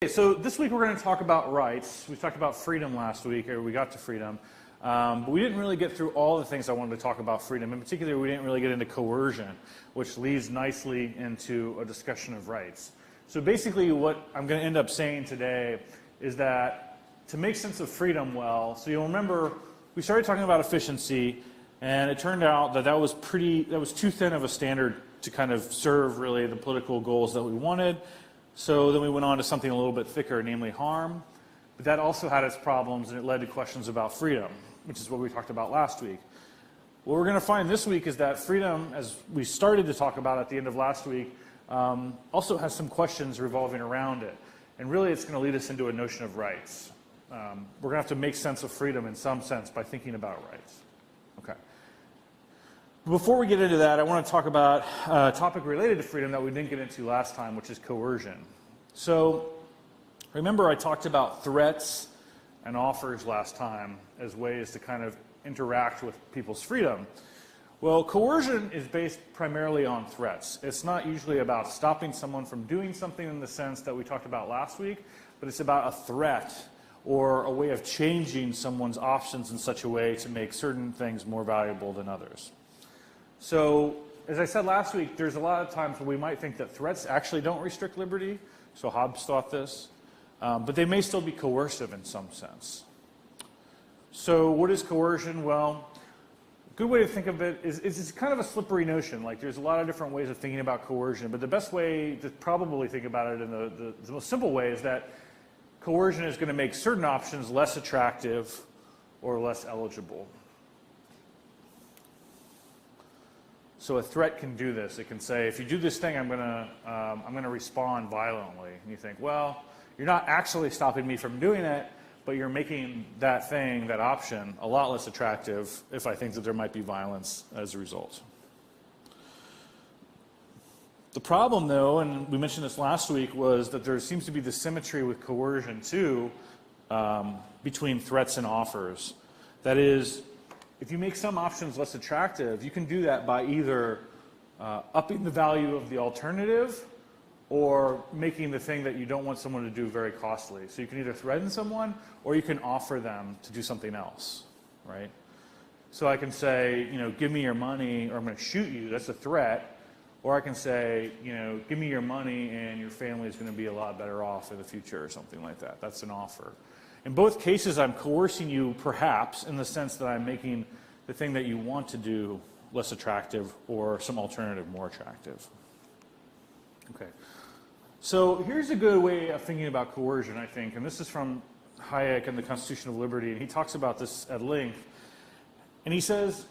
Okay, so this week we're going to talk about rights. We talked about freedom last week, or we got to freedom. But we didn't really get through all the things I wanted to talk about freedom. In particular, we didn't really get into coercion, which leads nicely into a discussion of rights. So basically what I'm going to end up saying today is that to make sense of freedom well, so you'll remember we started talking about efficiency, and it turned out that that was too thin of a standard to kind of serve really the political goals that we wanted. So then we went on to something a little bit thicker, namely harm. But that also had its problems, and it led to questions about freedom, which is what we talked about last week. What we're going to find this week is that freedom, as we started to talk about at the end of last week, also has some questions revolving around it. And really it's going to lead us into a notion of rights. We're going to have to make sense of freedom in some sense by thinking about rights. Okay. Before we get into that, I want to talk about a topic related to freedom that we didn't get into last time, which is coercion. So remember I talked about threats and offers last time as ways to kind of interact with people's freedom. Well, coercion is based primarily on threats. It's not usually about stopping someone from doing something in the sense that we talked about last week, but it's about a threat or a way of changing someone's options in such a way to make certain things more valuable than others. So, as I said last week, there's a lot of times where we might think that threats actually don't restrict liberty. So Hobbes thought this. But they may still be coercive in some sense. So what is coercion? Well, a good way to think of it is it's kind of a slippery notion. Like there's a lot of different ways of thinking about coercion. But the best way to probably think about it in the most simple way is that coercion is going to make certain options less attractive or less eligible. So a threat can do this. It can say, if you do this thing, I'm going to respond violently. And you think, well, you're not actually stopping me from doing it, but you're making that thing, that option, a lot less attractive if I think that there might be violence as a result. The problem, though, and we mentioned this last week, was that there seems to be this symmetry with coercion, too, between threats and offers. That is, if you make some options less attractive, you can do that by either upping the value of the alternative or making the thing that you don't want someone to do very costly. So you can either threaten someone or you can offer them to do something else, right? So I can say, you know, give me your money or I'm going to shoot you. That's a threat. Or I can say, you know, give me your money and your family is going to be a lot better off in the future or something like that. That's an offer. In both cases, I'm coercing you, perhaps, in the sense that I'm making the thing that you want to do less attractive or some alternative more attractive. Okay. So here's a good way of thinking about coercion, I think, and this is from Hayek and the Constitution of Liberty, and he talks about this at length. And he says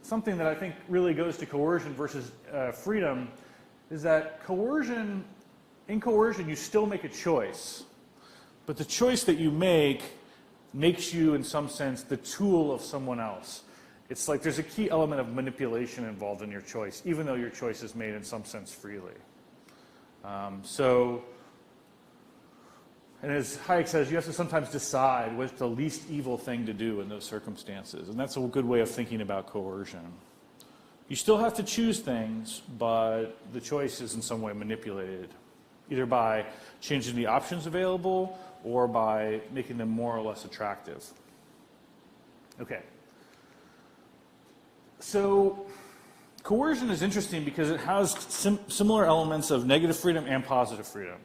something that I think really goes to coercion versus freedom, is that in coercion, you still make a choice. But the choice that you make makes you, in some sense, the tool of someone else. It's like there's a key element of manipulation involved in your choice, even though your choice is made in some sense freely. And as Hayek says, you have to sometimes decide what's the least evil thing to do in those circumstances. And that's a good way of thinking about coercion. You still have to choose things, but the choice is in some way manipulated, either by changing the options available or by making them more or less attractive. Okay. So coercion is interesting because it has similar elements of negative freedom and positive freedom.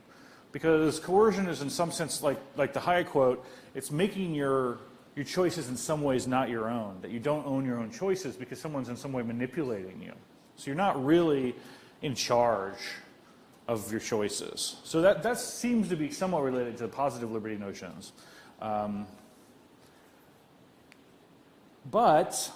Because coercion is in some sense, like the Hayek quote, it's making your choices in some ways not your own, that you don't own your own choices because someone's in some way manipulating you. So you're not really in charge of your choices. So that seems to be somewhat related to positive liberty notions. But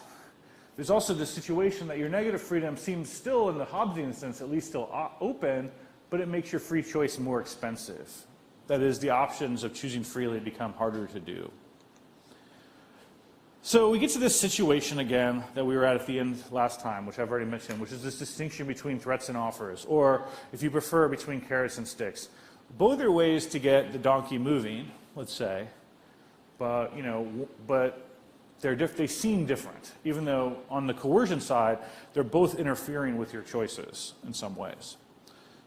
there's also the situation that your negative freedom seems still, in the Hobbesian sense, at least still open, but it makes your free choice more expensive. That is, the options of choosing freely become harder to do. So we get to this situation again that we were at the end last time, which I've already mentioned, which is this distinction between threats and offers, or if you prefer, between carrots and sticks. Both are ways to get the donkey moving, let's say, but they seem different, even though on the coercion side, they're both interfering with your choices in some ways.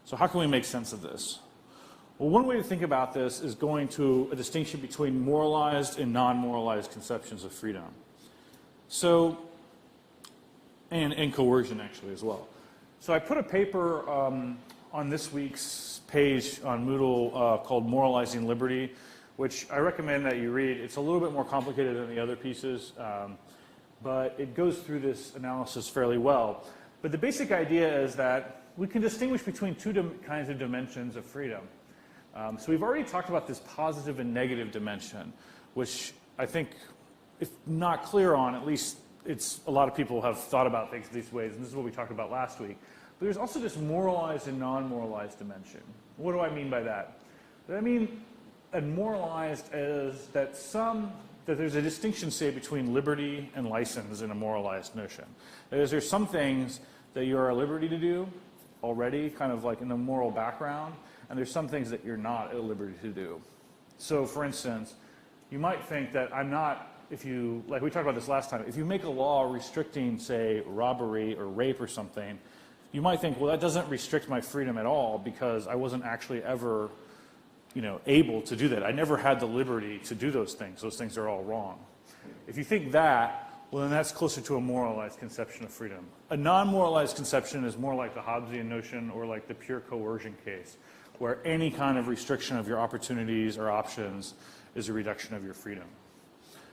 So how can we make sense of this? Well, one way to think about this is going to a distinction between moralized and non-moralized conceptions of freedom. So, and coercion actually as well. So I put a paper on this week's page on Moodle called Moralizing Liberty, which I recommend that you read. It's a little bit more complicated than the other pieces, but it goes through this analysis fairly well. But the basic idea is that we can distinguish between two kinds of dimensions of freedom. So we've already talked about this positive and negative dimension, which I think, if not clear on, at least a lot of people have thought about things these ways, and this is what we talked about last week. But there's also this moralized and non-moralized dimension. What do I mean by that? I mean, and moralized is that there's a distinction, say, between liberty and license in a moralized notion. That is, there's some things that you are at liberty to do already, kind of like in the moral background, and there's some things that you're not at liberty to do. So, for instance, you might think that I'm not, like we talked about this last time, if you make a law restricting, say, robbery or rape or something, you might think, well, that doesn't restrict my freedom at all because I wasn't actually ever, able to do that. I never had the liberty to do those things. Those things are all wrong. If you think that, well, then that's closer to a moralized conception of freedom. A non-moralized conception is more like the Hobbesian notion or like the pure coercion case, where any kind of restriction of your opportunities or options is a reduction of your freedom.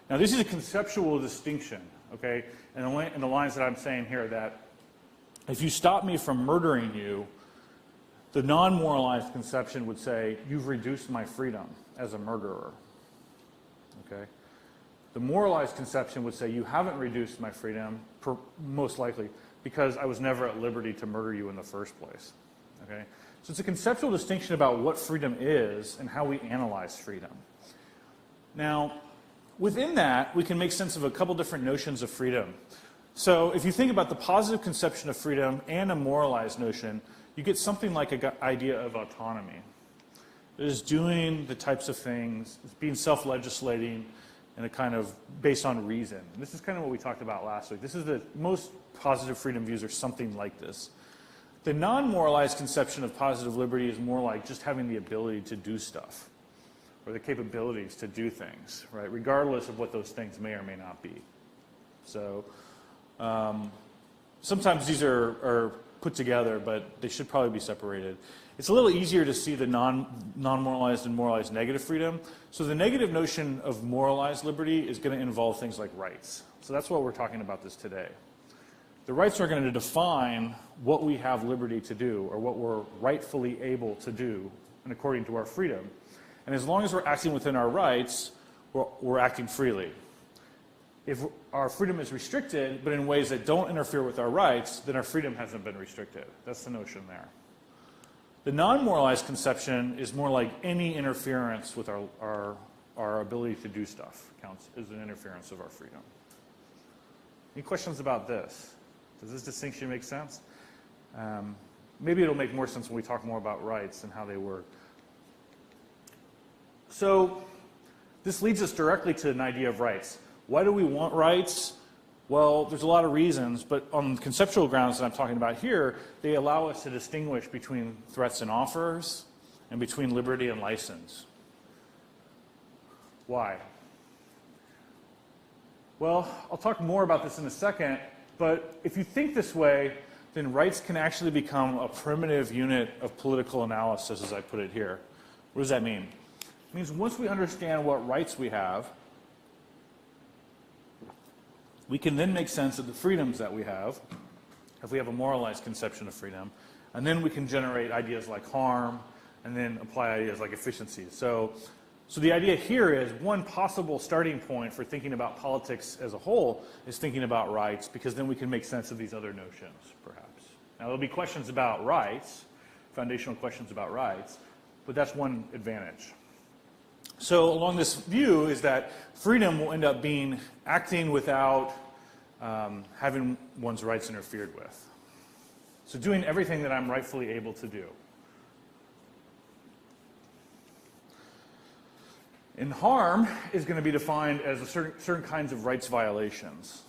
Now, this is a conceptual distinction, okay? And the lines that I'm saying here, that if you stop me from murdering you, the non-moralized conception would say, you've reduced my freedom as a murderer, okay? The moralized conception would say, you haven't reduced my freedom, most likely, because I was never at liberty to murder you in the first place, okay? So it's a conceptual distinction about what freedom is and how we analyze freedom. Now, within that, we can make sense of a couple different notions of freedom. So if you think about the positive conception of freedom and a moralized notion, you get something like an idea of autonomy. It is doing the types of things, it's being self-legislating, and a kind of based on reason. And this is kind of what we talked about last week. This is most positive freedom views are something like this. The non-moralized conception of positive liberty is more like just having the ability to do stuff, or the capabilities to do things, right? Regardless of what those things may or may not be. So sometimes these are put together, but they should probably be separated. It's a little easier to see the non-moralized and moralized negative freedom. So the negative notion of moralized liberty is going to involve things like rights. So that's what we're talking about this today. The rights are going to define what we have liberty to do, or what we're rightfully able to do, and according to our freedom. And as long as we're acting within our rights, we're acting freely. If our freedom is restricted, but in ways that don't interfere with our rights, then our freedom hasn't been restricted. That's the notion there. The non-moralized conception is more like any interference with our ability to do stuff counts as an interference of our freedom. Any questions about this? Does this distinction make sense? Maybe it'll make more sense when we talk more about rights and how they work. So this leads us directly to an idea of rights. Why do we want rights? Well, there's a lot of reasons, but on conceptual grounds that I'm talking about here, they allow us to distinguish between threats and offers and between liberty and license. Why? Well, I'll talk more about this in a second, but if you think this way, then rights can actually become a primitive unit of political analysis, as I put it here. What does that mean? It means once we understand what rights we have, we can then make sense of the freedoms that we have, if we have a moralized conception of freedom, and then we can generate ideas like harm, and then apply ideas like efficiency. So the idea here is one possible starting point for thinking about politics as a whole is thinking about rights, because then we can make sense of these other notions, perhaps. Now, there'll be questions about rights, foundational questions about rights, but that's one advantage. So along this view is that freedom will end up being acting without having one's rights interfered with. So doing everything that I'm rightfully able to do. And harm is going to be defined as certain kinds of rights violations.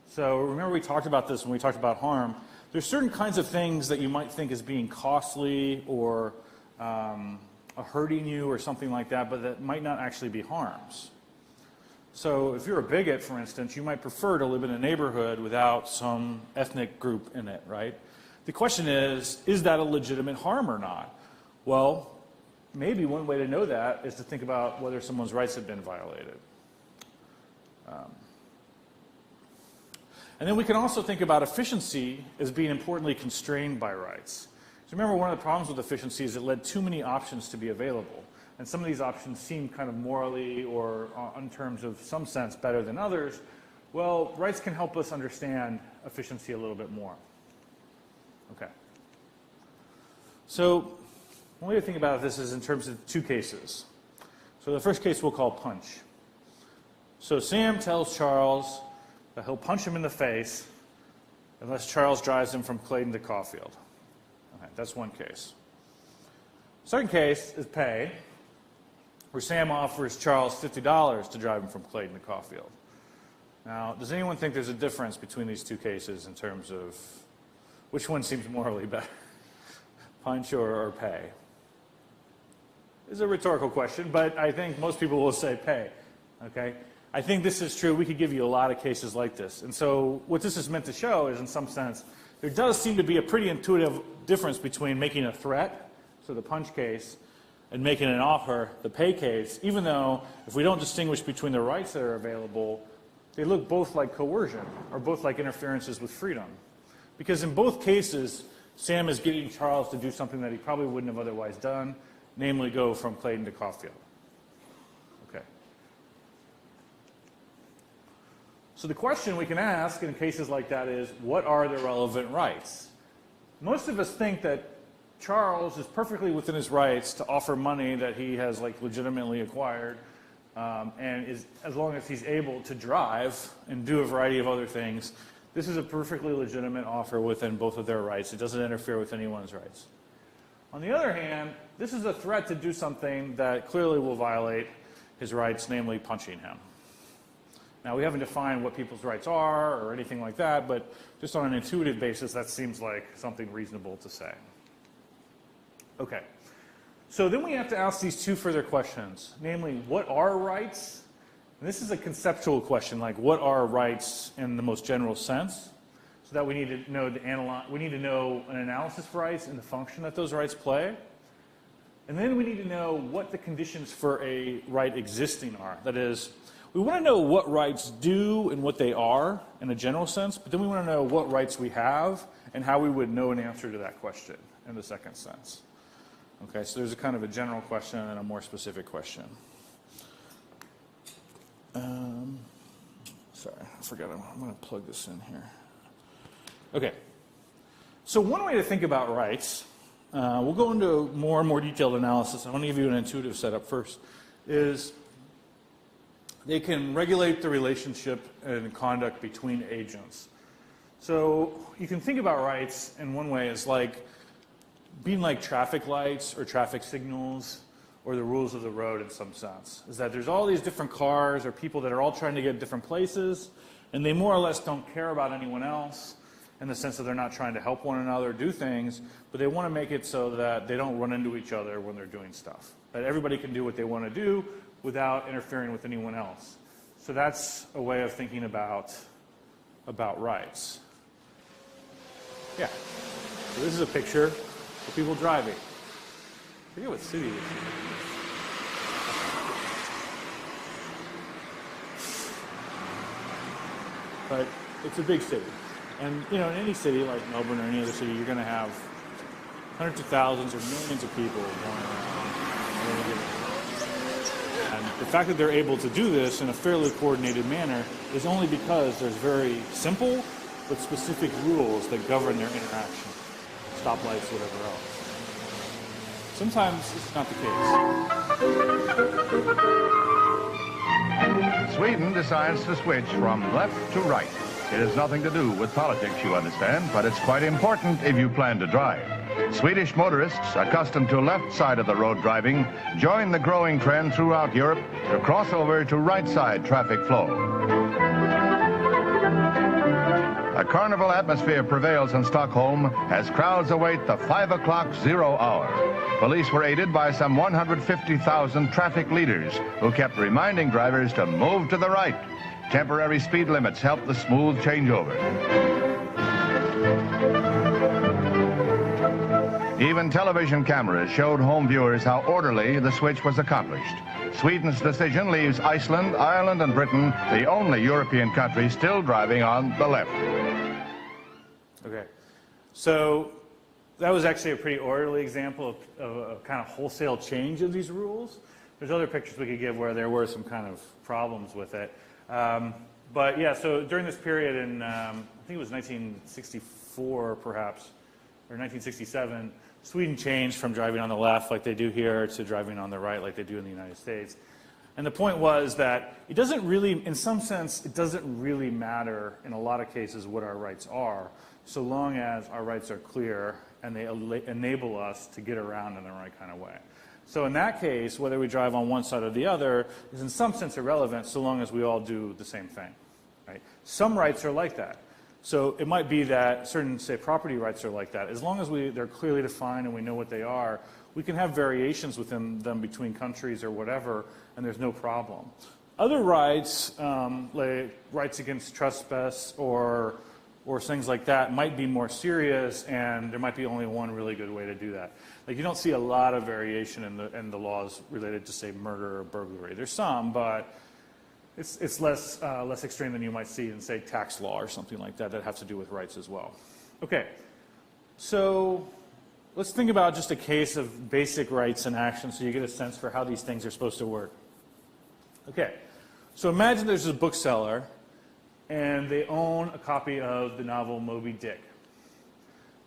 So remember we talked about this when we talked about harm. there's certain kinds of things that you might think as being costly or hurting you or something like that, but that might not actually be harms. So if you're a bigot, for instance, you might prefer to live in a neighborhood without some ethnic group in it, right? The question is that a legitimate harm or not? Well, maybe one way to know that is to think about whether someone's rights have been violated. And then we can also think about efficiency as being importantly constrained by rights. So remember, one of the problems with efficiency is it led too many options to be available. And some of these options seem kind of morally or in terms of some sense better than others. Well, rights can help us understand efficiency a little bit more. Okay. So one way to think about this is in terms of two cases. So the first case we'll call punch. So Sam tells Charles that he'll punch him in the face unless Charles drives him from Clayton to Caulfield. Okay, that's one case. Second case is pay, where Sam offers Charles $50 to drive him from Clayton to Caulfield. Now, does anyone think there's a difference between these two cases in terms of which one seems morally better, punch or pay? It's a rhetorical question, but I think most people will say pay, okay? I think this is true. We could give you a lot of cases like this. And so what this is meant to show is, in some sense, there does seem to be a pretty intuitive difference between making a threat, so the punch case, and making an offer, the pay case, even though if we don't distinguish between the rights that are available, they look both like coercion or both like interferences with freedom. Because in both cases, Sam is getting Charles to do something that he probably wouldn't have otherwise done, namely go from Clayton to Caulfield. Okay. So the question we can ask in cases like that is, what are the relevant rights? Most of us think that Charles is perfectly within his rights to offer money that he has legitimately acquired, and as long as he's able to drive and do a variety of other things, this is a perfectly legitimate offer within both of their rights. It doesn't interfere with anyone's rights. On the other hand, this is a threat to do something that clearly will violate his rights, namely punching him. Now, we haven't defined what people's rights are or anything like that, but just on an intuitive basis, that seems like something reasonable to say. Okay. So then we have to ask these two further questions, namely, what are rights? And this is a conceptual question, like what are rights in the most general sense? So that we need to know an analysis of rights and the function that those rights play. And then we need to know what the conditions for a right existing are. That is, we want to know what rights do and what they are in a general sense, but then we want to know what rights we have and how we would know an answer to that question in the second sense. Okay, so there's a kind of a general question and a more specific question. Sorry, I forgot. I'm going to plug this in here. Okay, so one way to think about rights, we'll go into more and more detailed analysis. I want to give you an intuitive setup first, is they can regulate the relationship and conduct between agents. So you can think about rights in one way as like being like traffic lights or traffic signals or the rules of the road in some sense. Is that there's all these different cars or people that are all trying to get different places, and they more or less don't care about anyone else in the sense that they're not trying to help one another do things, but they want to make it so that they don't run into each other when they're doing stuff. That everybody can do what they want to do without interfering with anyone else. So that's a way of thinking about rights. Yeah. So this is a picture of people driving. I forget what city this is. But it's a big city. And, you know, in any city like Melbourne or any other city, you're going to have hundreds of thousands or millions of people going around. And the fact that they're able to do this in a fairly coordinated manner is only because there's very simple but specific rules that govern their interaction. Stoplights, whatever else. Sometimes it's not the case. Sweden decides to switch from left to right. It has nothing to do with politics, you understand, but it's quite important if you plan to drive. Swedish motorists, accustomed to left side of the road driving, join the growing trend throughout Europe to cross over to right side traffic flow. A carnival atmosphere prevails in Stockholm as crowds await the 5 o'clock 0 hour. Police were aided by some 150,000 traffic leaders who kept reminding drivers to move to the right. Temporary speed limits help the smooth changeover. Even television cameras showed home viewers how orderly the switch was accomplished. Sweden's decision leaves Iceland, Ireland, and Britain the only European country still driving on the left. Okay, so that was actually a pretty orderly example of a kind of wholesale change of these rules. There's other pictures we could give where there were some kind of problems with it. But yeah, so during this period in, I think it was 1964 perhaps, or 1967, Sweden changed from driving on the left like they do here to driving on the right like they do in the United States. And the point was that it doesn't really, in some sense, it doesn't really matter in a lot of cases what our rights are, so long as our rights are clear and they enable us to get around in the right kind of way. So in that case, whether we drive on one side or the other is in some sense irrelevant so long as we all do the same thing. Right? Some rights are like that. So it might be that certain, say, property rights are like that. As long as they're clearly defined and we know what they are, we can have variations within them between countries or whatever, and there's no problem. Other rights, like rights against trespass or things like that, might be more serious, and there might be only one really good way to do that. Like you don't see a lot of variation in the laws related to, say, murder or burglary. There's some, but it's less extreme than you might see in, say, tax law or something like that have to do with rights as well. Okay, so let's think about just a case of basic rights in action so you get a sense for how these things are supposed to work. Okay, so imagine there's a bookseller and they own a copy of the novel Moby Dick.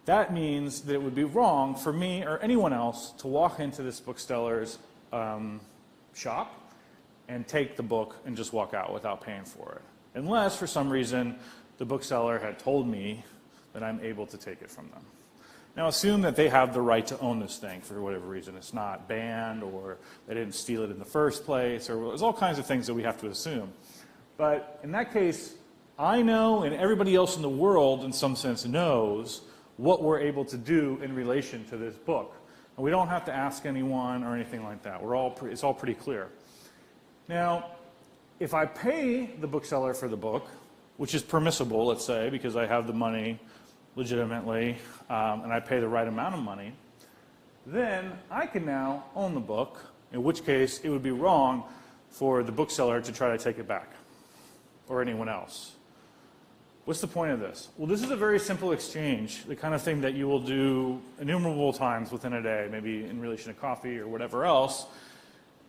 That means that it would be wrong for me or anyone else to walk into this bookseller's shop and take the book and just walk out without paying for it. Unless, for some reason, the bookseller had told me that I'm able to take it from them. Now, assume that they have the right to own this thing for whatever reason. It's not banned, or they didn't steal it in the first place, or there's all kinds of things that we have to assume. But in that case, I know, and everybody else in the world, in some sense, knows what we're able to do in relation to this book. And we don't have to ask anyone or anything like that. It's all pretty clear. Now, if I pay the bookseller for the book, which is permissible, let's say, because I have the money legitimately, and I pay the right amount of money, then I can now own the book, in which case it would be wrong for the bookseller to try to take it back, or anyone else. What's the point of this? Well, this is a very simple exchange, the kind of thing that you will do innumerable times within a day, maybe in relation to coffee or whatever else.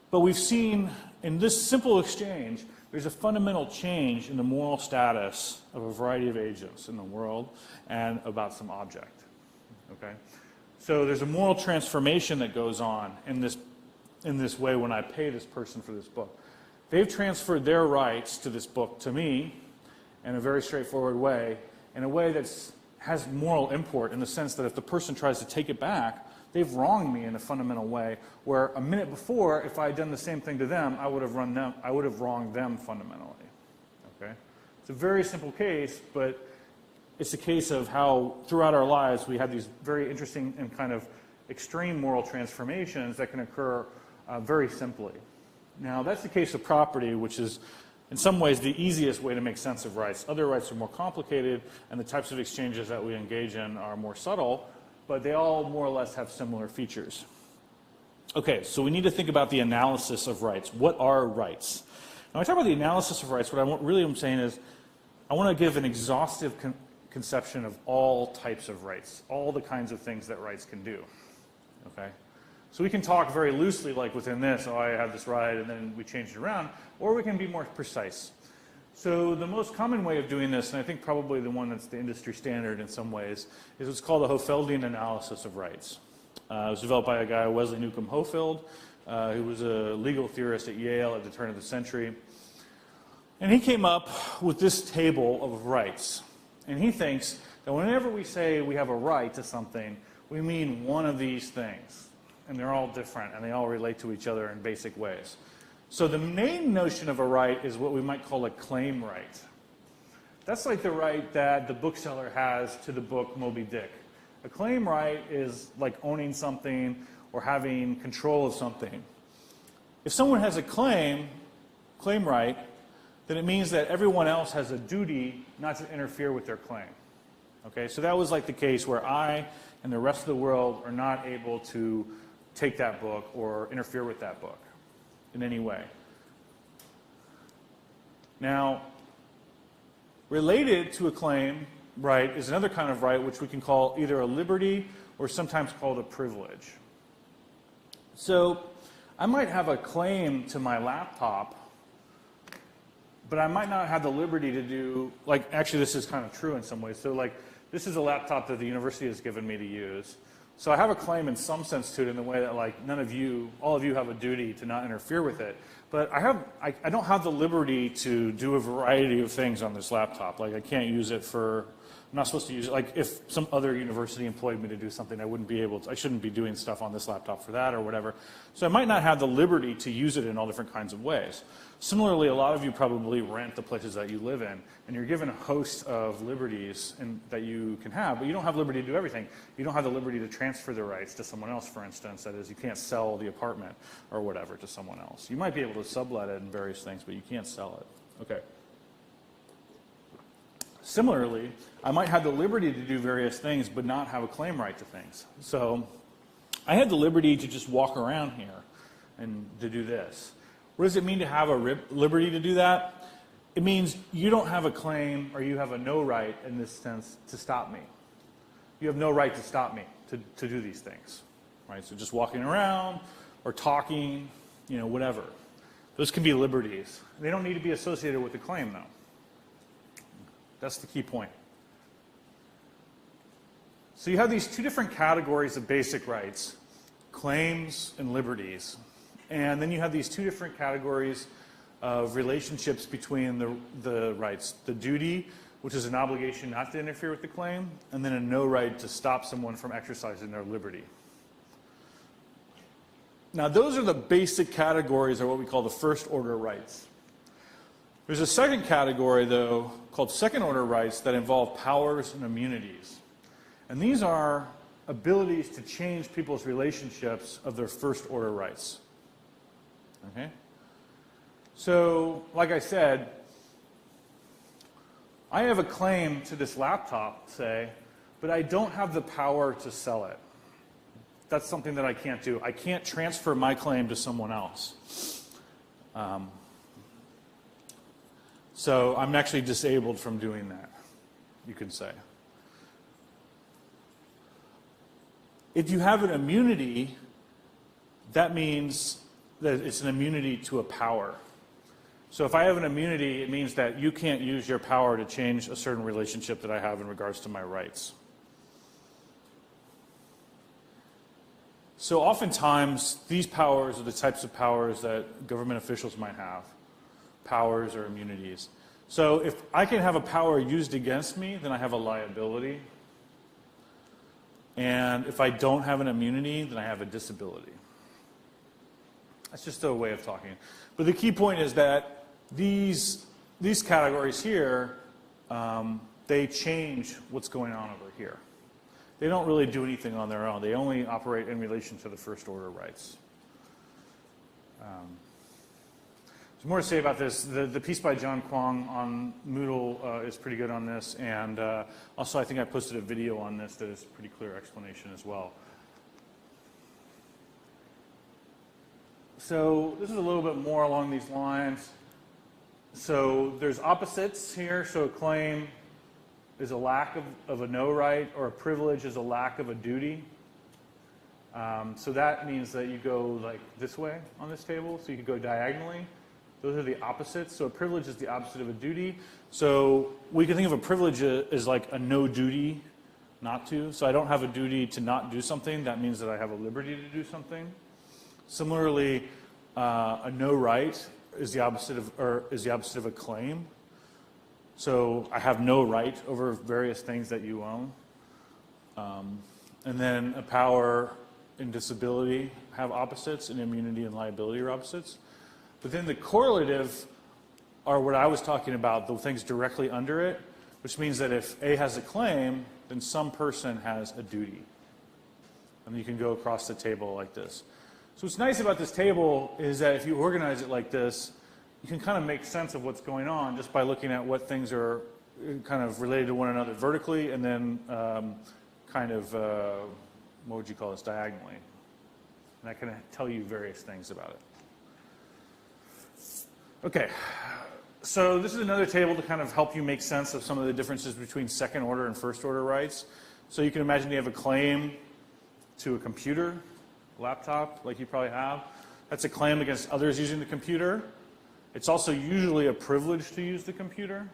But we've seen in this simple exchange, there's a fundamental change in the moral status of a variety of agents in the world and about some object. Okay? So there's a moral transformation that goes on in this way when I pay this person for this book. They've transferred their rights to this book to me in a very straightforward way, in a way that has moral import in the sense that if the person tries to take it back, they've wronged me in a fundamental way, where a minute before, if I had done the same thing to them, I would have wronged them fundamentally. Okay? It's a very simple case, but it's a case of how throughout our lives we have these very interesting and kind of extreme moral transformations that can occur very simply. Now, that's the case of property, which is in some ways the easiest way to make sense of rights. Other rights are more complicated, and the types of exchanges that we engage in are more subtle, but they all more or less have similar features. Okay, so we need to think about the analysis of rights. What are rights? Now, when I talk about the analysis of rights, what I'm saying is I want to give an exhaustive conception of all types of rights, all the kinds of things that rights can do. Okay? So we can talk very loosely, like within this, oh, I have this right, and then we change it around, or we can be more precise. So the most common way of doing this, and I think probably the one that's the industry standard in some ways, is what's called a Hofeldian analysis of rights. It was developed by a guy, Wesley Newcomb Hofield, who was a legal theorist at Yale at the turn of the century. And he came up with this table of rights. And he thinks that whenever we say we have a right to something, we mean one of these things. And they're all different, and they all relate to each other in basic ways. So the main notion of a right is what we might call a claim right. That's like the right that the bookseller has to the book Moby Dick. A claim right is like owning something or having control of something. If someone has a claim right, then it means that everyone else has a duty not to interfere with their claim. Okay, so that was like the case where I and the rest of the world are not able to take that book or interfere with that book in any way. Now, related to a claim right is another kind of right which we can call either a liberty or sometimes called a privilege. So I might have a claim to my laptop, but I might not have the liberty to do, like, actually this is kind of true in some ways. So like, this is a laptop that the university has given me to use. So I have a claim in some sense to it in the way that like all of you have a duty to not interfere with it. But I don't have the liberty to do a variety of things on this laptop. Like I can't use it for, I'm not supposed to use it. Like if some other university employed me to do something, I shouldn't be doing stuff on this laptop for that or whatever. So I might not have the liberty to use it in all different kinds of ways. Similarly, a lot of you probably rent the places that you live in, and you're given a host of liberties that you can have, but you don't have liberty to do everything. You don't have the liberty to transfer the rights to someone else, for instance. That is, you can't sell the apartment or whatever to someone else. You might be able to sublet it and various things, but you can't sell it. Okay. Similarly, I might have the liberty to do various things, but not have a claim right to things. So I had the liberty to just walk around here and to do this. What does it mean to have a liberty to do that? It means you don't have a claim or you have a no right in this sense to stop me. You have no right to stop me to do these things. Right? So just walking around or talking, whatever. Those can be liberties. They don't need to be associated with the claim, though. That's the key point. So you have these two different categories of basic rights, claims and liberties. And then you have these two different categories of relationships between the rights. The duty, which is an obligation not to interfere with the claim, and then a no right to stop someone from exercising their liberty. Now, those are the basic categories of what we call the first order rights. There's a second category, though, called second order rights that involve powers and immunities. And these are abilities to change people's relationships of their first order rights. Okay? So, like I said, I have a claim to this laptop, say, but I don't have the power to sell it. That's something that I can't do. I can't transfer my claim to someone else. So I'm actually disabled from doing that, you could say. If you have an immunity, that means that it's an immunity to a power. So if I have an immunity, it means that you can't use your power to change a certain relationship that I have in regards to my rights. So oftentimes, these powers are the types of powers that government officials might have, powers or immunities. So if I can have a power used against me, then I have a liability. And if I don't have an immunity, then I have a disability. That's just a way of talking. But the key point is that these categories here, they change what's going on over here. They don't really do anything on their own. They only operate in relation to the first order rights. There's more to say about this. The piece by John Kwong on Moodle is pretty good on this. And also, I think I posted a video on this that is a pretty clear explanation as well. So this is a little bit more along these lines. So there's opposites here. So a claim is a lack of a no right, or a privilege is a lack of a duty. So that means that you go like this way on this table. So you could go diagonally. Those are the opposites. So a privilege is the opposite of a duty. So we can think of a privilege as like a no duty not to. So I don't have a duty to not do something. That means that I have a liberty to do something. Similarly, a no right is the opposite of a claim. So I have no right over various things that you own. And then a power and disability have opposites, and immunity and liability are opposites. But then the correlative are what I was talking about, the things directly under it. which means that if A has a claim, then some person has a duty. And you can go across the table like this. So what's nice about this table is that if you organize it like this, you can kind of make sense of what's going on just by looking at what things are kind of related to one another vertically, and then what would you call this, diagonally. And that can tell you various things about it. Okay, so this is another table to kind of help you make sense of some of the differences between second order and first order rights. So you can imagine you have a claim to a computer, laptop, like you probably have. That's a claim against others using the computer. It's also usually a privilege to use the computer.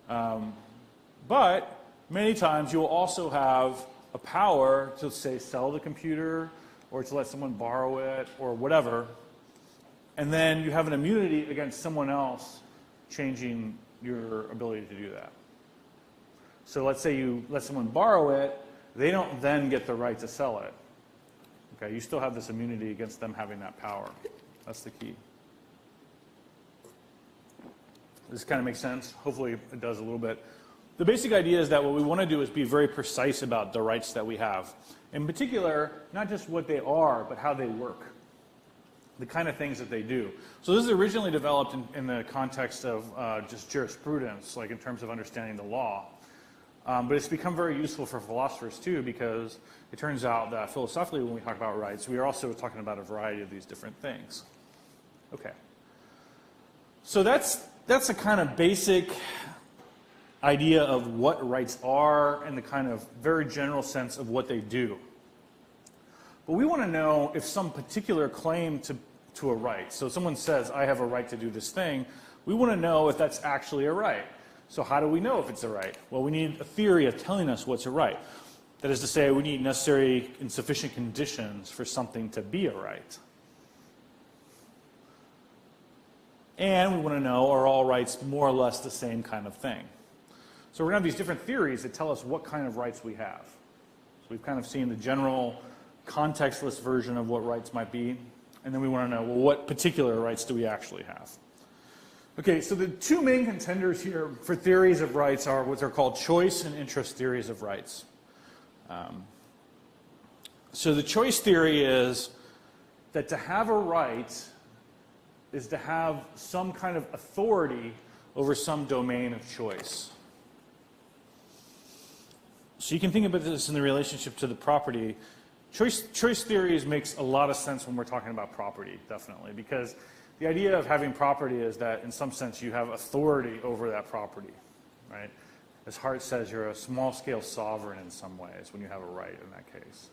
But many times you will also have a power to, say, sell the computer or to let someone borrow it or whatever. And then you have an immunity against someone else changing your ability to do that. So let's say you let someone borrow it, they don't then get the right to sell it. Okay, you still have this immunity against them having that power. That's the key. Does this kind of make sense? Hopefully it does a little bit. The basic idea is that what we want to do is be very precise about the rights that we have. In particular, not just what they are, but how they work. The kind of things that they do. So this is originally developed in the context of just jurisprudence, like in terms of understanding the law. But it's become very useful for philosophers too, because it turns out that philosophically when we talk about rights, we are also talking about a variety of these different things. Okay. So that's a kind of basic idea of what rights are and the kind of very general sense of what they do. But we want to know if some particular claim to a right. So someone says, I have a right to do this thing. We want to know if that's actually a right. So how do we know if it's a right? Well, we need a theory of telling us what's a right. That is to say, we need necessary and sufficient conditions for something to be a right. And we want to know, are all rights more or less the same kind of thing? So we're going to have these different theories that tell us what kind of rights we have. So we've kind of seen the general contextless version of what rights might be. And then we want to know, well, what particular rights do we actually have? Okay, so the two main contenders here for theories of rights are what are called choice and interest theories of rights. So the choice theory is that to have a right is to have some kind of authority over some domain of choice. So you can think about this in the relationship to the property. Choice theories makes a lot of sense when we're talking about property, definitely, because the idea of having property is that, in some sense, you have authority over that property, right? As Hart says, you're a small-scale sovereign in some ways when you have a right in that case,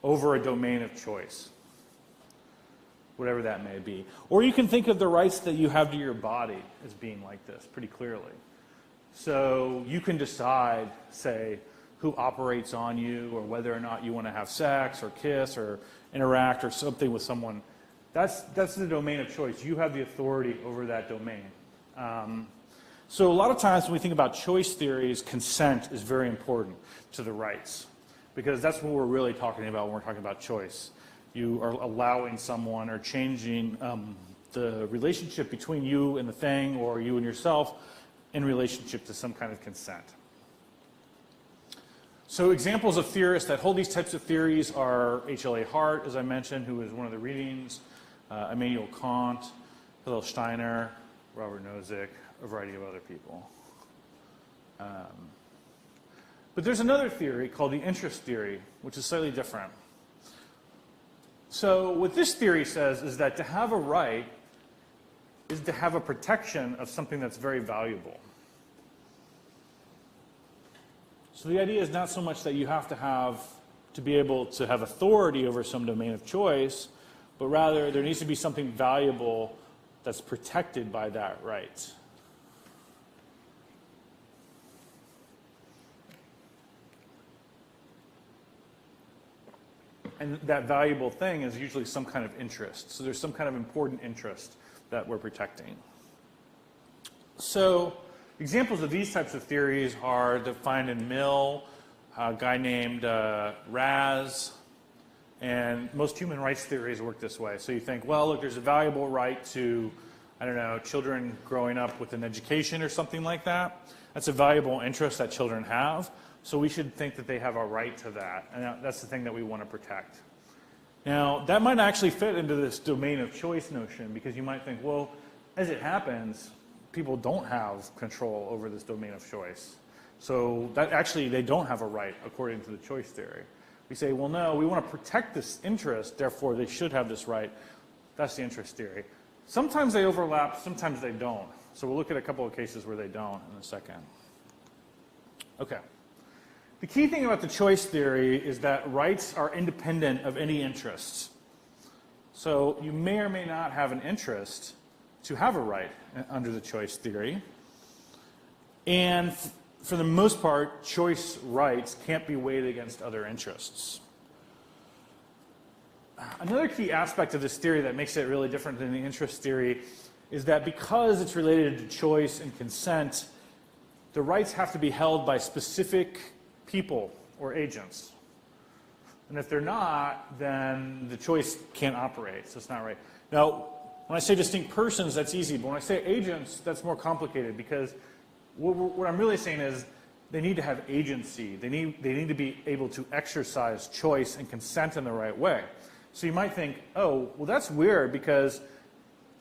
over a domain of choice, whatever that may be. Or you can think of the rights that you have to your body as being like this pretty clearly. So you can decide, say, who operates on you or whether or not you want to have sex or kiss or interact or something with someone. That's the domain of choice. You have the authority over that domain. So a lot of times when we think about choice theories, consent is very important to the rights, because that's what we're really talking about when we're talking about choice. You are allowing someone or changing the relationship between you and the thing or you and yourself in relationship to some kind of consent. So examples of theorists that hold these types of theories are H.L.A. Hart, as I mentioned, who was one of the readings, Immanuel Kant, Hillel Steiner, Robert Nozick, a variety of other people. But there's another theory called the interest theory, which is slightly different. So what this theory says is that to have a right is to have a protection of something that's very valuable. So the idea is not so much that you have to be able to have authority over some domain of choice, but rather there needs to be something valuable that's protected by that right. And that valuable thing is usually some kind of interest. So there's some kind of important interest that we're protecting. So examples of these types of theories are defined in Mill, a guy named Raz, and most human rights theories work this way. So you think, well, look, there's a valuable right to I don't know, children growing up with an education or something like that. That's a valuable interest that children have, so we should think that they have a right to that, and that's the thing that we want to protect. Now, that might actually fit into this domain of choice notion, because you might think, well, as it happens, people don't have control over this domain of choice. So that actually, they don't have a right according to the choice theory. We say, well, no, we want to protect this interest, therefore they should have this right. That's the interest theory. Sometimes they overlap, sometimes they don't. So we'll look at a couple of cases where they don't in a second. Okay. The key thing about the choice theory is that rights are independent of any interests. So you may or may not have an interest to have a right under the choice theory. And for the most part, choice rights can't be weighed against other interests. Another key aspect of this theory that makes it really different than the interest theory is that because it's related to choice and consent, the rights have to be held by specific people or agents. And if they're not, then the choice can't operate, so it's not right. Now, when I say distinct persons, that's easy, but when I say agents, that's more complicated, because what I'm really saying is they need to have agency. They need to be able to exercise choice and consent in the right way. So you might think, oh, well, that's weird, because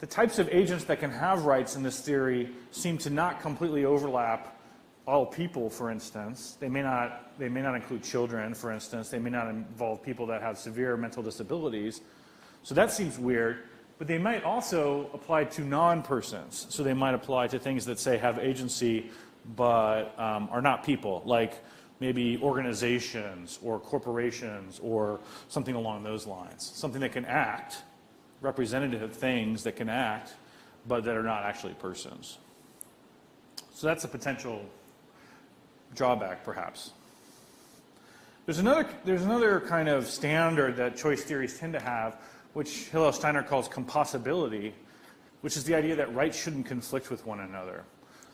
the types of agents that can have rights in this theory seem to not completely overlap all people, for instance. They may not include children, for instance. They may not involve people that have severe mental disabilities. So that seems weird. But they might also apply to non-persons. So they might apply to things that, say, have agency but are not people, like maybe organizations or corporations or something along those lines. Something that can act, representative things that can act, but that are not actually persons. So that's a potential drawback, perhaps. There's another kind of standard that choice theories tend to have, which Hillel Steiner calls compossibility, which is the idea that rights shouldn't conflict with one another.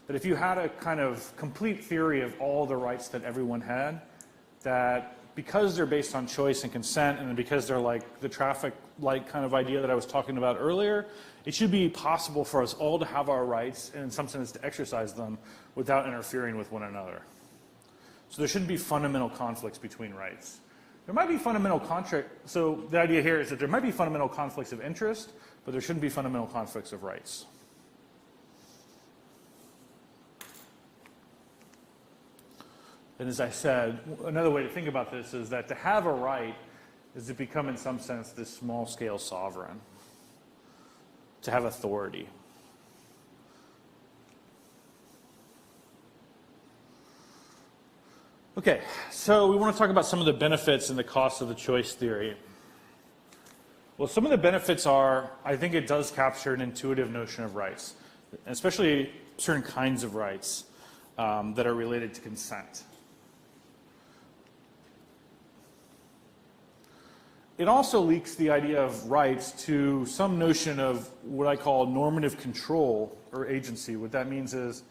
That if you had a kind of complete theory of all the rights that everyone had, that because they're based on choice and consent, and because they're like the traffic light kind of idea that I was talking about earlier, it should be possible for us all to have our rights, and in some sense to exercise them without interfering with one another. So there shouldn't be fundamental conflicts between rights. There might be fundamental conflict, so the idea here is that there might be fundamental conflicts of interest, but there shouldn't be fundamental conflicts of rights. And as I said, another way to think about this is that to have a right is to become, in some sense, this small-scale sovereign, to have authority. Okay, so we want to talk about some of the benefits and the costs of the choice theory. Well, some of the benefits are, I think it does capture an intuitive notion of rights, especially certain kinds of rights that are related to consent. It also leaks the idea of rights to some notion of what I call normative control or agency. What that means is,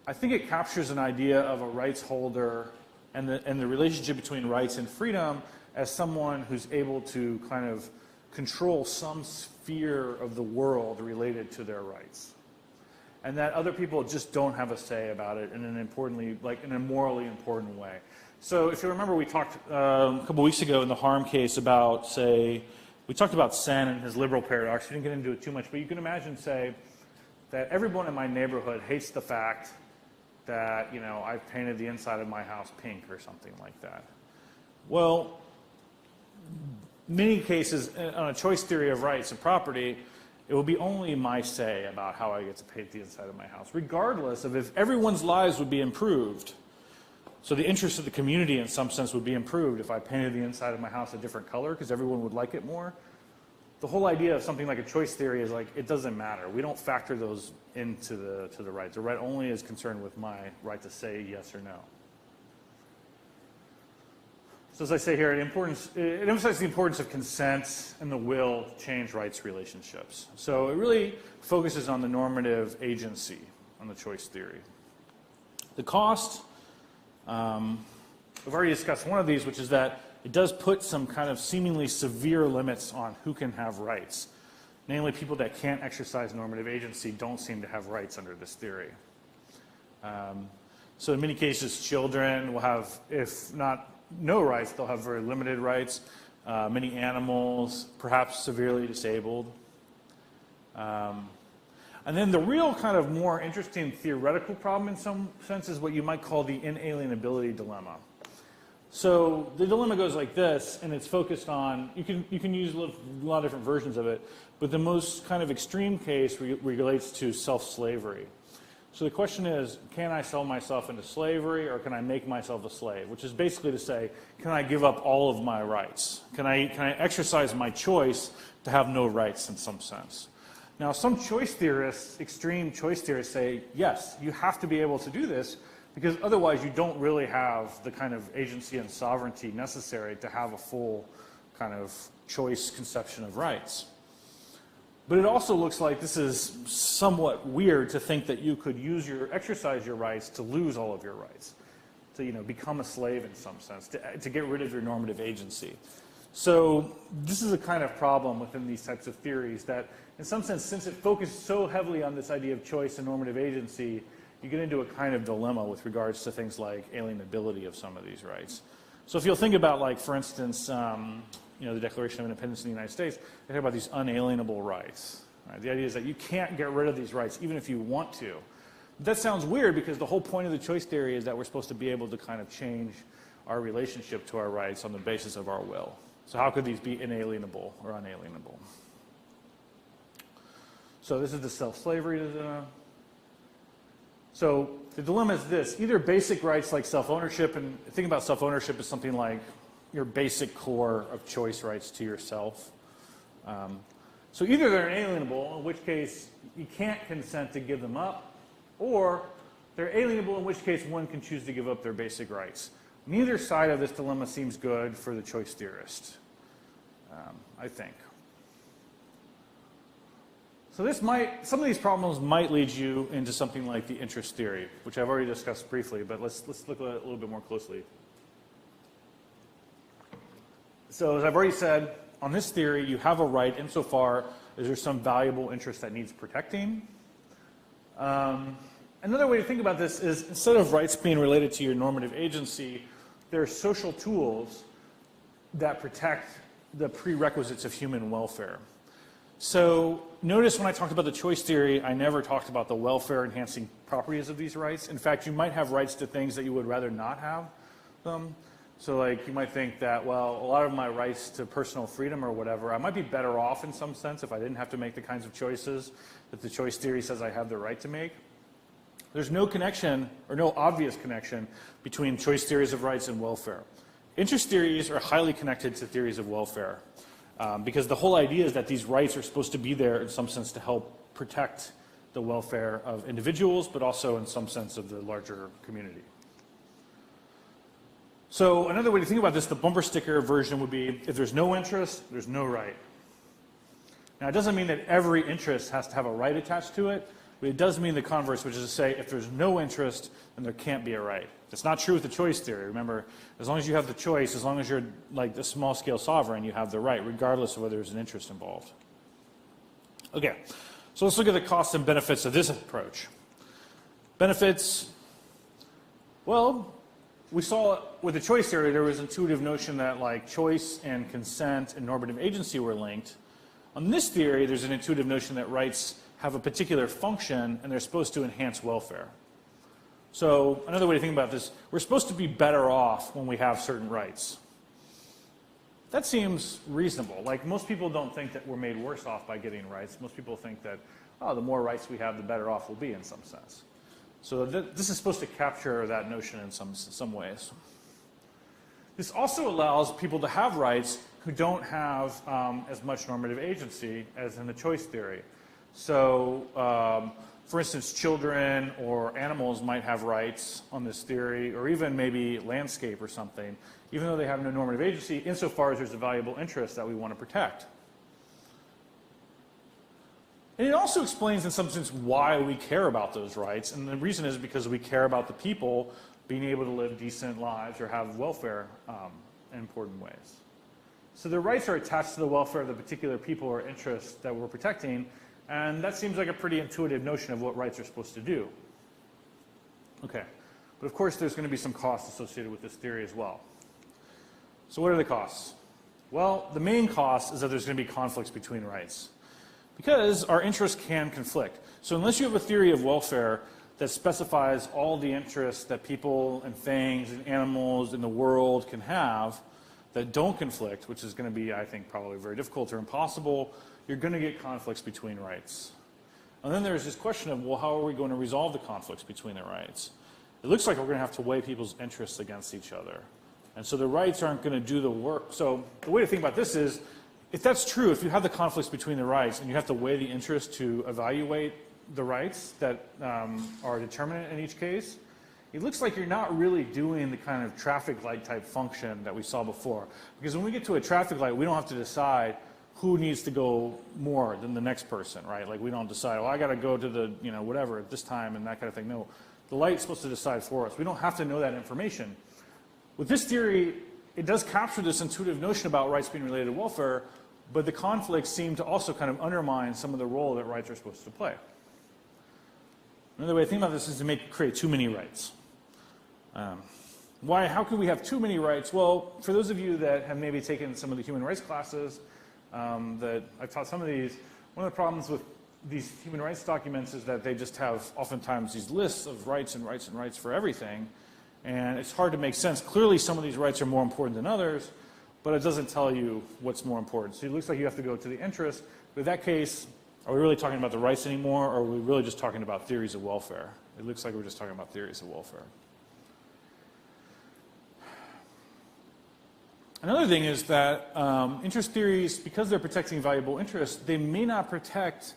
I think it captures an idea of a rights holder and the relationship between rights and freedom as someone who's able to kind of control some sphere of the world related to their rights. And that other people just don't have a say about it in a morally important way. So if you remember, we talked a couple weeks ago in the harm case about, say, we talked about Sen and his liberal paradox. We didn't get into it too much, but you can imagine, say, that everyone in my neighborhood hates the fact that, you know, I've painted the inside of my house pink or something like that. Well, many cases on a choice theory of rights and property, it will be only my say about how I get to paint the inside of my house, regardless of if everyone's lives would be improved. So the interest of the community, in some sense, would be improved if I painted the inside of my house a different color because everyone would like it more. The whole idea of something like a choice theory is like, it doesn't matter. We don't factor those into the rights. The right only is concerned with my right to say yes or no. So as I say here, it emphasizes the importance of consent and the will to change rights relationships. So it really focuses on the normative agency on the choice theory. The cost, we've already discussed one of these, which is that it does put some kind of seemingly severe limits on who can have rights. Namely, people that can't exercise normative agency don't seem to have rights under this theory. So in many cases, children will have, if not no rights, they'll have very limited rights. Many animals, perhaps severely disabled. And then the real kind of more interesting theoretical problem in some sense is what you might call the inalienability dilemma. So the dilemma goes like this, and it's focused on, you can use a lot of different versions of it, but the most kind of extreme case relates to self-slavery. So the question is, can I sell myself into slavery, or can I make myself a slave? Which is basically to say, can I give up all of my rights? Can I exercise my choice to have no rights in some sense? Now, some choice theorists, extreme choice theorists, say, yes, you have to be able to do this, because otherwise you don't really have the kind of agency and sovereignty necessary to have a full kind of choice conception of rights. But it also looks like this is somewhat weird to think that you could exercise your rights to lose all of your rights, to become a slave in some sense, to get rid of your normative agency. So this is a kind of problem within these types of theories that, in some sense, since it focused so heavily on this idea of choice and normative agency, you get into a kind of dilemma with regards to things like alienability of some of these rights. So if you'll think about, like, for instance, the Declaration of Independence in the United States, they talk about these unalienable rights. Right? The idea is that you can't get rid of these rights even if you want to. That sounds weird because the whole point of the choice theory is that we're supposed to be able to kind of change our relationship to our rights on the basis of our will. So how could these be inalienable or unalienable? So this is the self-slavery dilemma. So the dilemma is this: either basic rights like self-ownership, and think about self-ownership as something like your basic core of choice rights to yourself. So either they're inalienable, in which case you can't consent to give them up, or they're alienable, in which case one can choose to give up their basic rights. Neither side of this dilemma seems good for the choice theorist, I think. So some of these problems might lead you into something like the interest theory, which I've already discussed briefly, but let's look at it a little bit more closely. So as I've already said, on this theory, you have a right insofar as there's some valuable interest that needs protecting. Another way to think about this is, instead of rights being related to your normative agency, there are social tools that protect the prerequisites of human welfare. So notice when I talked about the choice theory, I never talked about the welfare-enhancing properties of these rights. In fact, you might have rights to things that you would rather not have them. So like you might think that, well, a lot of my rights to personal freedom or whatever, I might be better off in some sense if I didn't have to make the kinds of choices that the choice theory says I have the right to make. There's no connection, or no obvious connection, between choice theories of rights and welfare. Interest theories are highly connected to theories of welfare, because the whole idea is that these rights are supposed to be there in some sense to help protect the welfare of individuals, but also in some sense of the larger community. So another way to think about this, the bumper sticker version would be, if there's no interest, there's no right. Now, it doesn't mean that every interest has to have a right attached to it, but it does mean the converse, which is to say, if there's no interest, then there can't be a right. It's not true with the choice theory. Remember, as long as you have the choice, as long as you're like the small-scale sovereign, you have the right, regardless of whether there's an interest involved. Okay, so let's look at the costs and benefits of this approach. Benefits, well, we saw with the choice theory, there was an intuitive notion that like choice and consent and normative agency were linked. On this theory, there's an intuitive notion that rights have a particular function and they're supposed to enhance welfare. So another way to think about this, we're supposed to be better off when we have certain rights. That seems reasonable. Like, most people don't think that we're made worse off by getting rights. Most people think that, oh, the more rights we have, the better off we'll be in some sense. So this is supposed to capture that notion in some ways. This also allows people to have rights who don't have as much normative agency as in the choice theory. So, for instance, children or animals might have rights on this theory, or even maybe landscape or something, even though they have no normative agency, insofar as there's a valuable interest that we want to protect. And it also explains, in some sense, why we care about those rights. And the reason is because we care about the people being able to live decent lives or have welfare in important ways. So the rights are attached to the welfare of the particular people or interests that we're protecting, and that seems like a pretty intuitive notion of what rights are supposed to do. Okay, but of course there's going to be some costs associated with this theory as well. So what are the costs? Well, the main cost is that there's going to be conflicts between rights, because our interests can conflict. So unless you have a theory of welfare that specifies all the interests that people and things and animals in the world can have that don't conflict, which is going to be, I think, probably very difficult or impossible, you're going to get conflicts between rights. And then there's this question of, well, how are we going to resolve the conflicts between the rights? It looks like we're going to have to weigh people's interests against each other. And so the rights aren't going to do the work. So the way to think about this is, if that's true, if you have the conflicts between the rights and you have to weigh the interests to evaluate the rights that are determinate in each case, it looks like you're not really doing the kind of traffic light type function that we saw before. Because when we get to a traffic light, we don't have to decide who needs to go more than the next person, right? Like we don't decide, well, I got to go to the, whatever at this time and that kind of thing. No, the light's supposed to decide for us. We don't have to know that information. With this theory, it does capture this intuitive notion about rights being related to welfare, but the conflicts seem to also kind of undermine some of the role that rights are supposed to play. Another way to think about this is to create too many rights. How could we have too many rights? Well, for those of you that have maybe taken some of the human rights classes, that I've taught some of these, one of the problems with these human rights documents is that they just have oftentimes these lists of rights and rights and rights for everything, and it's hard to make sense. Clearly some of these rights are more important than others, but it doesn't tell you what's more important. So it looks like you have to go to the interest. But in that case, are we really talking about the rights anymore, or are we really just talking about theories of welfare? It looks like we're just talking about theories of welfare. Another thing is that interest theories, because they're protecting valuable interests, they may not protect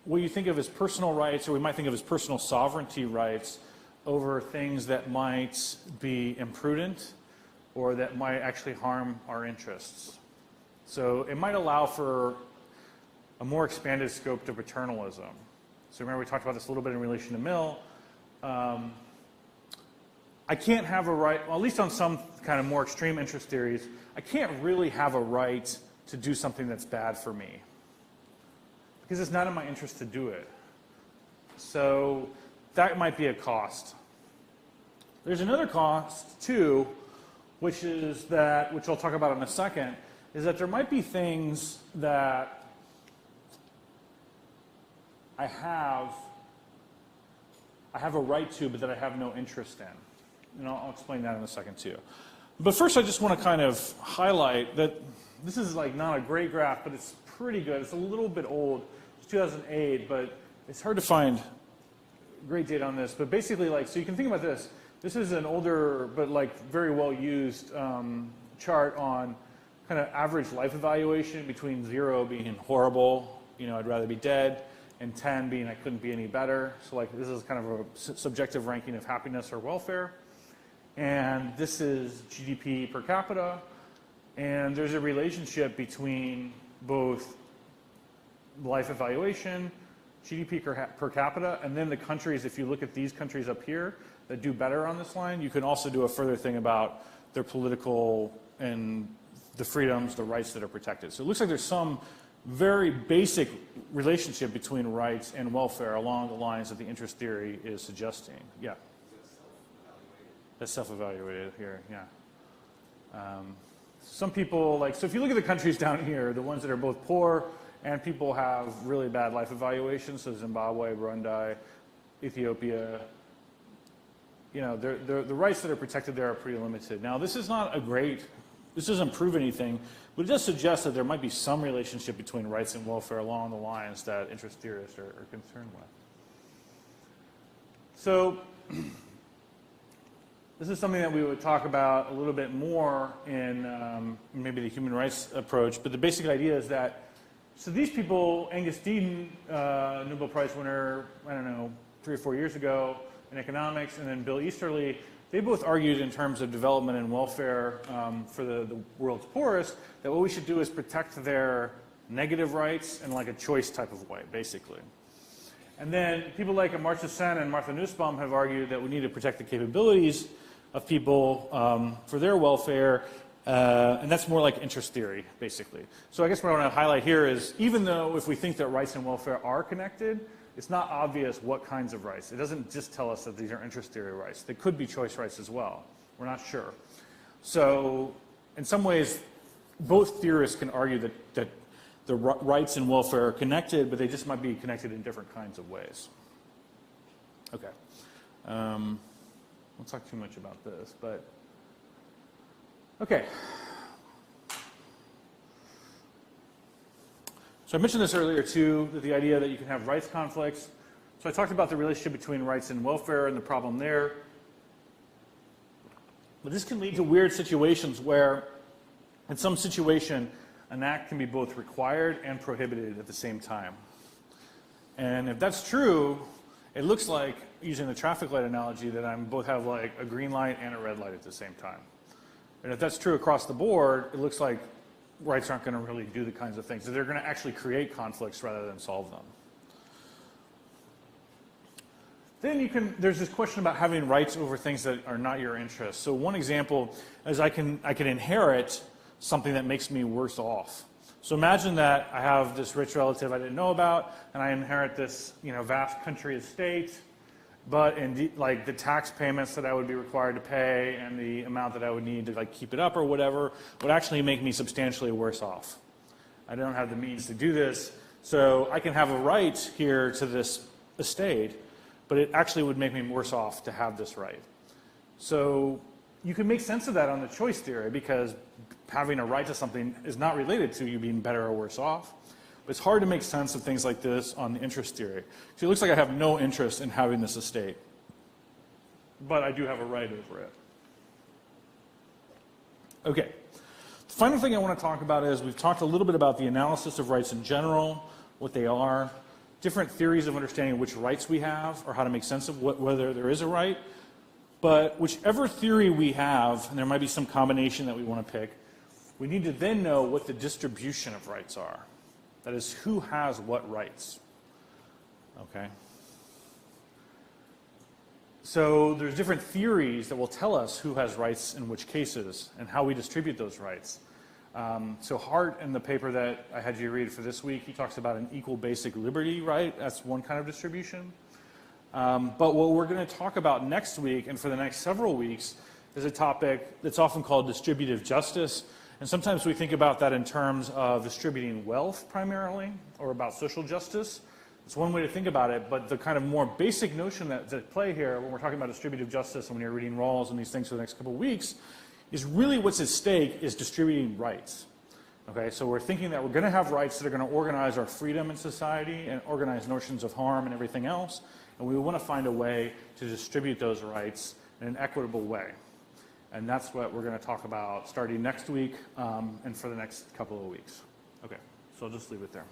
what you think of as personal rights, or we might think of as personal sovereignty rights, over things that might be imprudent or that might actually harm our interests. So it might allow for a more expanded scope to paternalism. So remember we talked about this a little bit in relation to Mill. I can't have a right, well, at least on some kind of more extreme interest theories, I can't really have a right to do something that's bad for me, because it's not in my interest to do it. So that might be a cost. There's another cost, too, which is that, which I'll talk about in a second, is that there might be things that I have a right to, but that I have no interest in. And I'll explain that in a second, too. But first, I just want to kind of highlight that this is like not a great graph, but it's pretty good. It's a little bit old. It's 2008, but it's hard to find great data on this. But basically, so you can think about this. This is an older, but very well used chart on kind of average life evaluation, between 0 being horrible, I'd rather be dead, and 10 being I couldn't be any better. So this is kind of a subjective ranking of happiness or welfare. And this is GDP per capita. And there's a relationship between both life evaluation, GDP per capita, and then the countries. If you look at these countries up here that do better on this line, you can also do a further thing about their political and the freedoms, the rights that are protected. So it looks like there's some very basic relationship between rights and welfare along the lines that the interest theory is suggesting. Yeah. That's self-evaluated here, yeah. Some people, so if you look at the countries down here, the ones that are both poor and people have really bad life evaluations, so Zimbabwe, Burundi, Ethiopia, the rights that are protected there are pretty limited. Now, this is not this doesn't prove anything, but it does suggest that there might be some relationship between rights and welfare along the lines that interest theorists are concerned with. So, this is something that we would talk about a little bit more in maybe the human rights approach, but the basic idea is that, so these people, Angus Deaton, Nobel Prize winner, 3 or 4 years ago in economics, and then Bill Easterly, they both argued in terms of development and welfare for the world's poorest, that what we should do is protect their negative rights in a choice type of way, basically. And then people like Amartya Sen and Martha Nussbaum have argued that we need to protect the capabilities of people for their welfare, And that's more like interest theory, basically. So I guess what I want to highlight here is, even though if we think that rights and welfare are connected, it's not obvious what kinds of rights. It doesn't just tell us that these are interest theory rights. They could be choice rights as well. We're not sure. So in some ways, both theorists can argue that the rights and welfare are connected, but they just might be connected in different kinds of ways. Okay. Won't talk too much about this, but okay. So I mentioned this earlier too, that the idea that you can have rights conflicts. So I talked about the relationship between rights and welfare and the problem there. But this can lead to weird situations where, in some situation, an act can be both required and prohibited at the same time. And if that's true, it looks like, using the traffic light analogy, that I both have like a green light and a red light at the same time. And if that's true across the board, it looks like rights aren't going to really do the kinds of things. They're going to actually create conflicts rather than solve them. Then there's this question about having rights over things that are not your interest. So one example is I can inherit something that makes me worse off. So imagine that I have this rich relative I didn't know about, and I inherit this, vast country estate, but the tax payments that I would be required to pay and the amount that I would need to keep it up or whatever would actually make me substantially worse off. I don't have the means to do this, so I can have a right here to this estate, but it actually would make me worse off to have this right. So you can make sense of that on the choice theory, because having a right to something is not related to you being better or worse off. But it's hard to make sense of things like this on the interest theory. So it looks like I have no interest in having this estate, but I do have a right over it. Okay. The final thing I want to talk about is, we've talked a little bit about the analysis of rights in general, what they are, different theories of understanding which rights we have, or how to make sense of whether there is a right. But whichever theory we have, and there might be some combination that we want to pick, we need to then know what the distribution of rights are. That is, who has what rights. Okay? So there's different theories that will tell us who has rights in which cases and how we distribute those rights. So Hart, in the paper that I had you read for this week, he talks about an equal basic liberty right. That's one kind of distribution. But what we're going to talk about next week and for the next several weeks is a topic that's often called distributive justice. And sometimes we think about that in terms of distributing wealth primarily, or about social justice. It's one way to think about it, but the kind of more basic notion that's at play here when we're talking about distributive justice and when you're reading Rawls and these things for the next couple of weeks is really what's at stake is distributing rights. Okay, so we're thinking that we're going to have rights that are going to organize our freedom in society and organize notions of harm and everything else, and we want to find a way to distribute those rights in an equitable way. And that's what we're going to talk about starting next week and for the next couple of weeks. Okay, so I'll just leave it there.